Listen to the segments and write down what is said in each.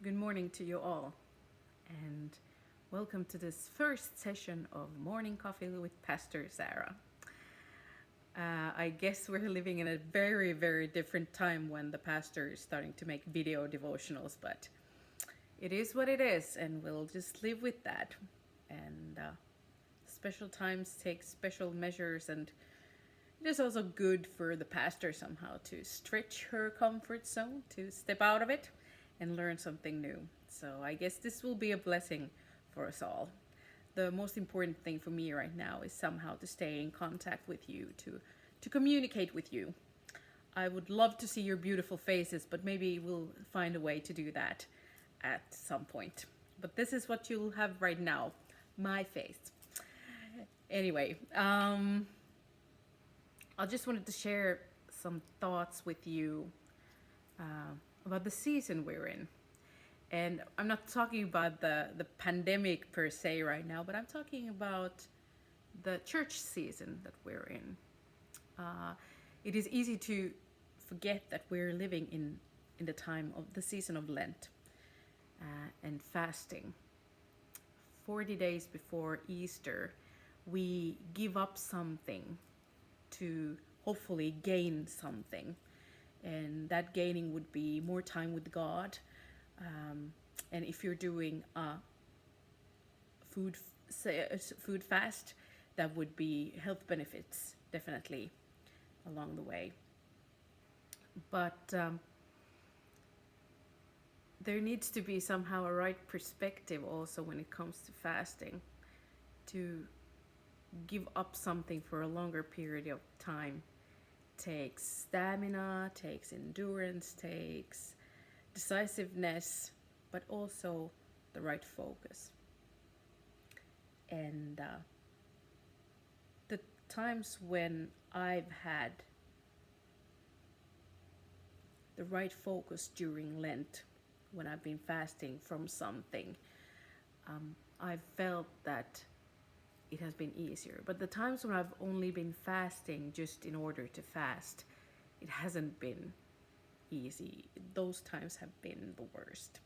Good morning to you all, and welcome to this first session of Morning Coffee with Pastor Sarah. I guess we're living in a very, very different time when the pastor is starting to make video devotionals, but it is what it is, and we'll just live with that. And special times take special measures, and it is also good for the pastor somehow to stretch her comfort zone, to step out of it and learn something new. So I guess this will be a blessing for us all. The most important thing for me right now is somehow to stay in contact with you, to communicate with you. I would love to see your beautiful faces, but maybe we'll find a way to do that at some point. But this is what you'll have right now, my face. Anyway, I just wanted to share some thoughts with you about the season we're in. And I'm not talking about the pandemic per se right now, but I'm talking about the church season that we're in. It is easy to forget that we're living in the time of the season of Lent and fasting. 40 days before Easter, we give up something to hopefully gain something. And that gaining would be more time with God. And if you're doing a food fast, that would be health benefits definitely along the way. But there needs to be somehow a right perspective also when it comes to fasting, to give up something for a longer period of time takes stamina, takes endurance, takes decisiveness, but also the right focus. And the times when I've had the right focus during Lent, when I've been fasting from something, I've felt that it has been easier. But the times when I've only been fasting just in order to fast, it hasn't been easy. Those times have been the worst.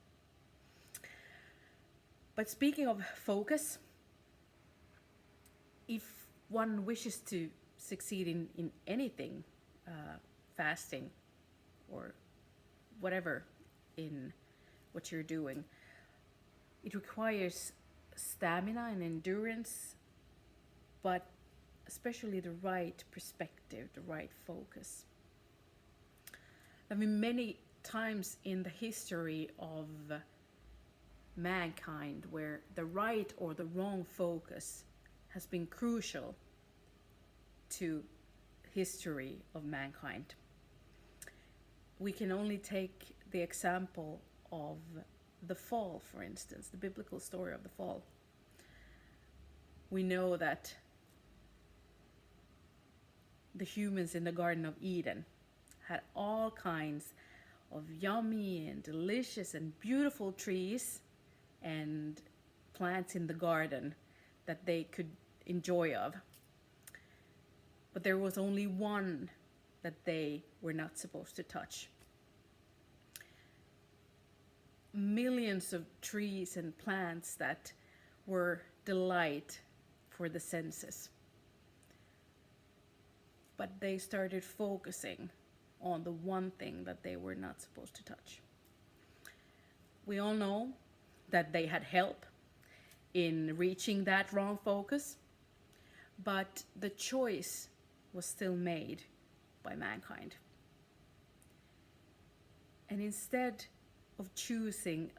But speaking of focus, if one wishes to succeed in anything, fasting or whatever in what you're doing, it requires stamina and endurance, but especially the right perspective, the right focus. I mean, many times in the history of mankind where the right or the wrong focus has been crucial to history of mankind. We can only take the example of the fall, for instance, the biblical story of the fall. We know that the humans in the Garden of Eden had all kinds of yummy and delicious and beautiful trees and plants in the garden that they could enjoy of. But there was only one that they were not supposed to touch. Millions of trees and plants that were delight for the senses. But they started focusing on the one thing that they were not supposed to touch. We all know that they had help in reaching that wrong focus, but the choice was still made by mankind. And instead of choosing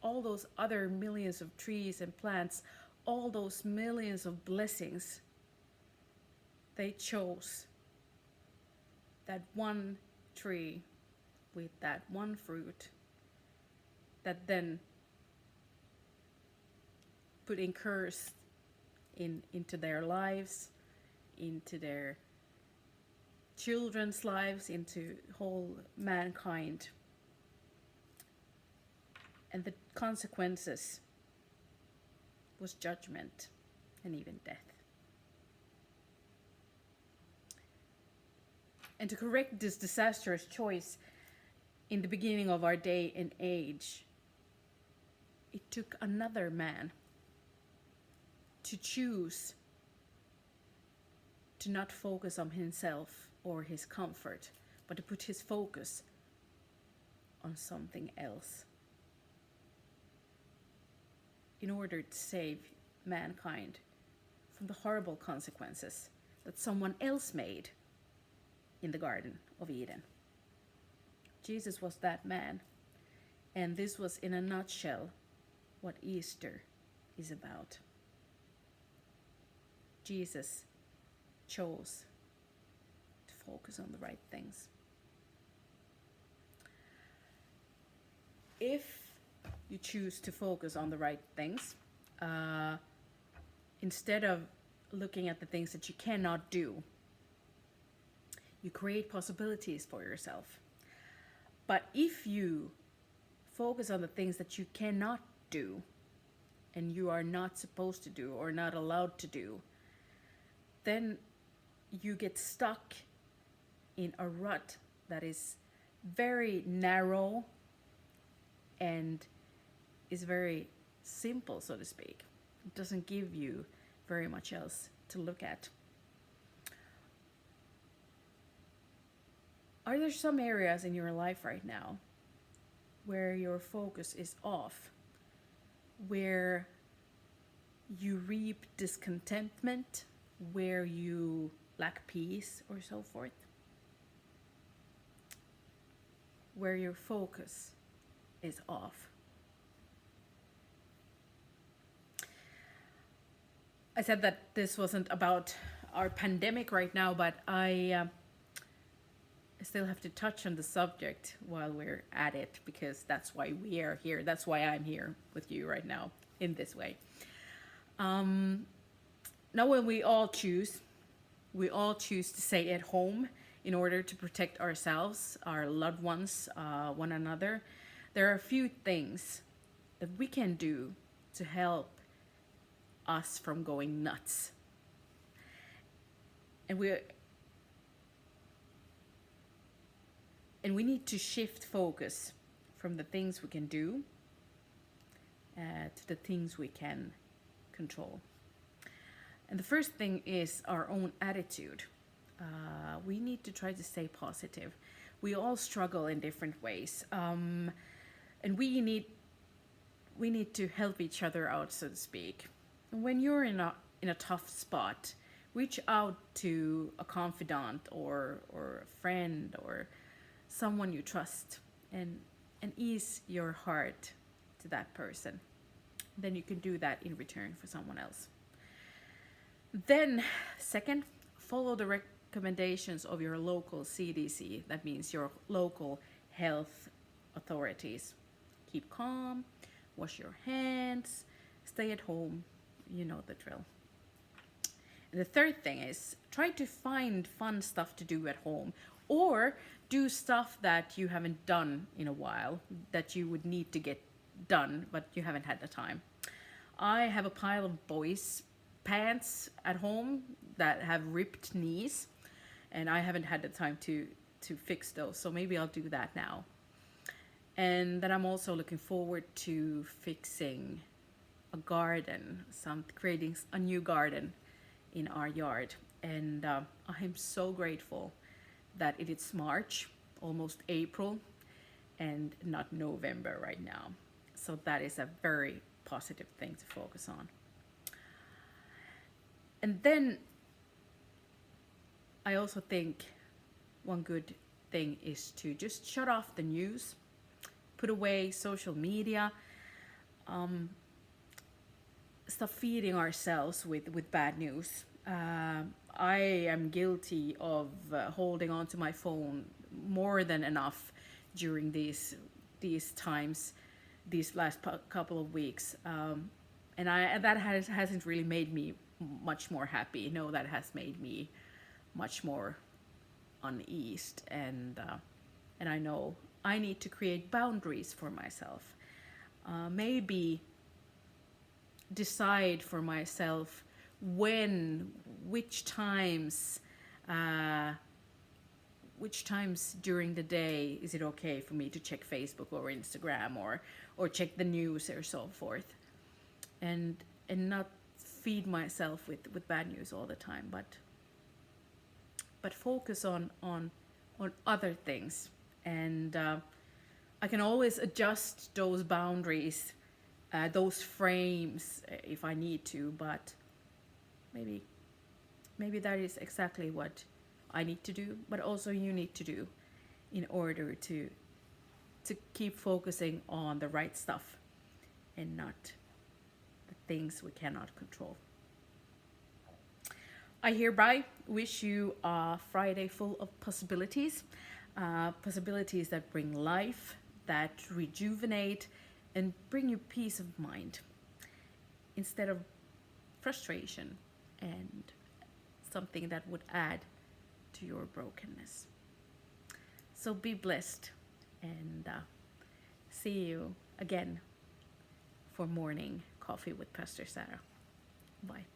all those other millions of trees and plants, all those millions of blessings, they chose that one tree with that one fruit that then put in curse into their lives, into their children's lives, into whole mankind. And the consequences was judgment and even death. And to correct this disastrous choice in the beginning of our day and age, it took another man to choose to not focus on himself or his comfort, but to put his focus on something else in order to save mankind from the horrible consequences that someone else made in the Garden of Eden. Jesus was that man, and this was in a nutshell what Easter is about. Jesus chose to focus on the right things. If you choose to focus on the right things, instead of looking at the things that you cannot do, you create possibilities for yourself. But if you focus on the things that you cannot do and you are not supposed to do or not allowed to do, then you get stuck in a rut that is very narrow and is very simple, so to speak. It doesn't give you very much else to look at. Are there some areas in your life right now where your focus is off, where you reap discontentment, where you lack peace, or so forth? Where your focus is off. I said that this wasn't about our pandemic right now, but I still have to touch on the subject while we're at it, because that's why we are here. That's why I'm here with you right now in this way. Now when we all choose to stay at home in order to protect ourselves, our loved ones, one another, there are a few things that we can do to help us from going nuts. And we need to shift focus from the things we can do to the things we can control. And the first thing is our own attitude. We need to try to stay positive. We all struggle in different ways, and we need to help each other out, so to speak. When you're in a tough spot, reach out to a confidant or a friend or someone you trust, and ease your heart to that person. Then you can do that in return for someone else. Then, second, follow the recommendations of your local CDC. That means your local health authorities. Keep calm, wash your hands, stay at home. You know the drill. And the third thing is try to find fun stuff to do at home, or do stuff that you haven't done in a while that you would need to get done, but you haven't had the time. I have a pile of boys' pants at home that have ripped knees, and I haven't had the time to fix those, so maybe I'll do that now. And then I'm also looking forward to fixing a garden, creating a new garden in our yard. And I'm so grateful that it is March, almost April, and not November right now. So that is a very positive thing to focus on. And then I also think one good thing is to just shut off the news, put away social media, stop feeding ourselves with bad news. I am guilty of holding on to my phone more than enough during these times, these last couple of weeks, and that hasn't really made me much more happy. No, that has made me much more uneased, and I know I need to create boundaries for myself. Maybe decide for myself which times which times during the day is it okay for me to check Facebook or Instagram or check the news or so forth, and not feed myself with bad news all the time, but focus on other things. And I can always adjust those boundaries, those frames if I need to, but maybe that is exactly what I need to do, but also you need to do in order to keep focusing on the right stuff and not the things we cannot control. I hereby wish you a Friday full of possibilities, possibilities that bring life, that rejuvenate, and bring you peace of mind instead of frustration and something that would add to your brokenness. So be blessed, and see you again for morning coffee with Pastor Sarah. Bye.